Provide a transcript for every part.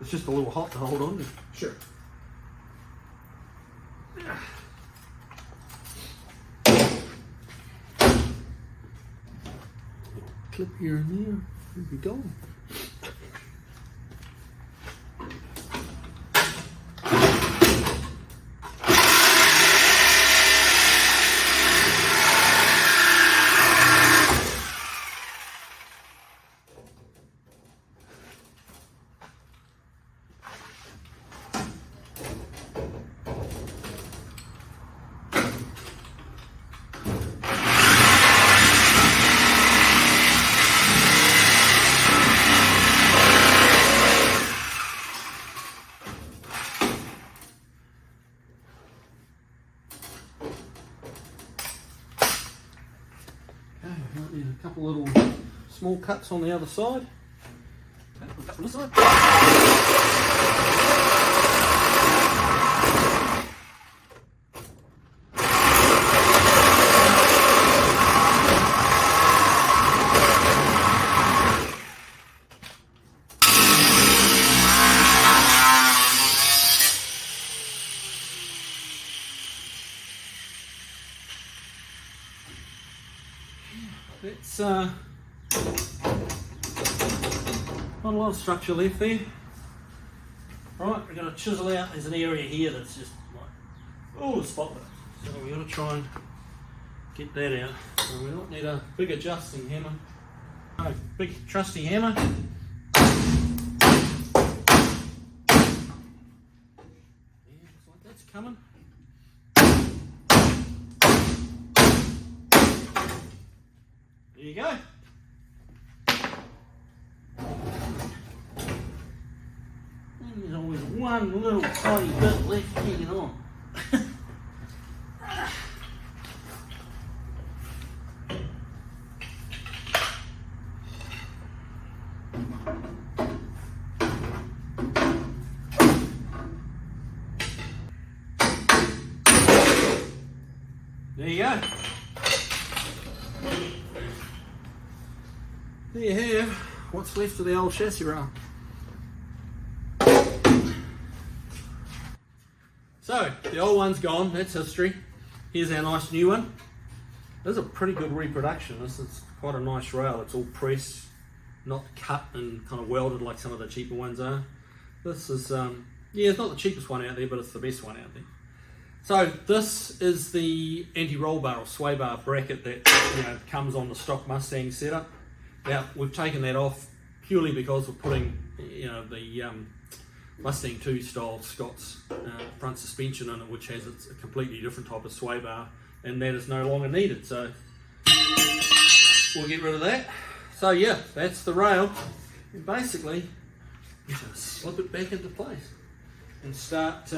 It's just a little hot to hold on to. Sure. Clip here and there. Here we go. Might need a couple little small cuts on the other side. Okay, we'll cut from this side. It's not a lot of structure left there. Right, we're going to chisel out. There's an area here that's just like all the spotlight. So we're going to try and get that out. So we don't need a big adjusting hammer. No, big trusty hammer. Yeah, looks like that's coming. There you go. And there's always one little tiny bit left hanging on. There you go. There you have what's left of the old chassis rail. So, the old one's gone, that's history. Here's our nice new one. This is a pretty good reproduction. This is quite a nice rail. It's all pressed, not cut and kind of welded like some of the cheaper ones are. This is, yeah, it's not the cheapest one out there, but it's the best one out there. So this is the anti-roll bar or sway bar bracket that comes on the stock Mustang setup. Now we've taken that off purely because we're putting the Mustang 2 style Scott's front suspension in it, which has a completely different type of sway bar, and that is no longer needed. So we'll get rid of that. So yeah, that's the rail, and basically you just slip it back into place and start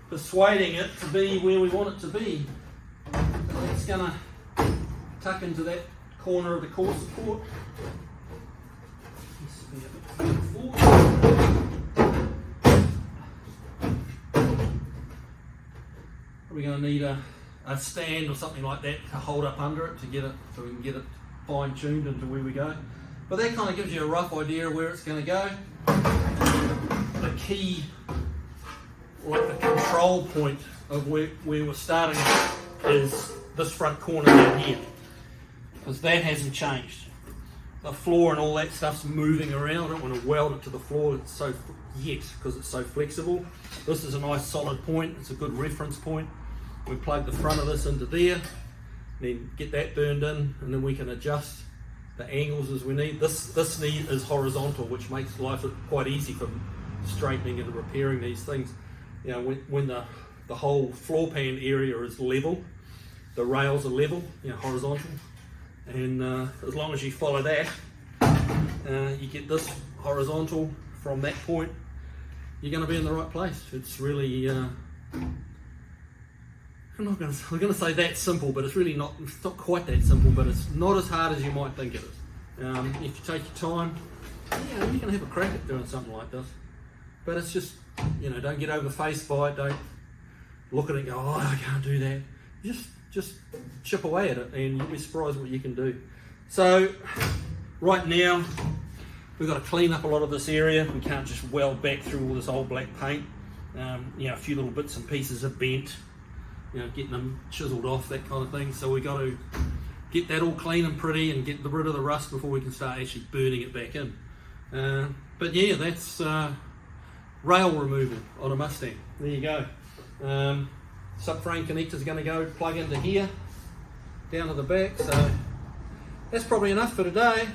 persuading it to be where we want it to be. It's going to tuck into that corner of the core support. Probably going to need a stand or something like that to hold up under it to get it, so we can get it fine tuned into where we go. But that kind of gives you a rough idea of where it's going to go. The key, like the control point of where we're starting is this front corner down here, because that hasn't changed. The floor and all that stuff's moving around. I don't want to weld it to the floor because it's so flexible. This is a nice solid point. It's a good reference point. We plug the front of this into there, then get that burned in, and then we can adjust the angles as we need. This knee is horizontal, which makes life quite easy for straightening and repairing these things. When the whole floor pan area is level, the rails are level, horizontal, and as long as you follow that, you get this horizontal from that point, you're going to be in the right place. It's really, I'm going to say that's simple, but it's really not. It's not quite that simple, but it's not as hard as you might think it is. If you take your time, you can have a crack at doing something like this. But it's just, don't get overfaced by it. Don't look at it and go, oh, I can't do that. Just chip away at it, and you'll be surprised what you can do. So right now, we've got to clean up a lot of this area. We can't just weld back through all this old black paint. You know, a few little bits and pieces are bent, you know, getting them chiseled off, that kind of thing. So we got to get that all clean and pretty and get rid of the rust before we can start actually burning it back in. But yeah, that's rail removal on a Mustang. There you go. Subframe connector's going to go plug into here, down to the back. So that's probably enough for today.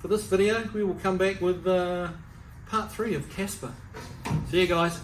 For this video, we will come back with part 3 of Caspa. See you guys.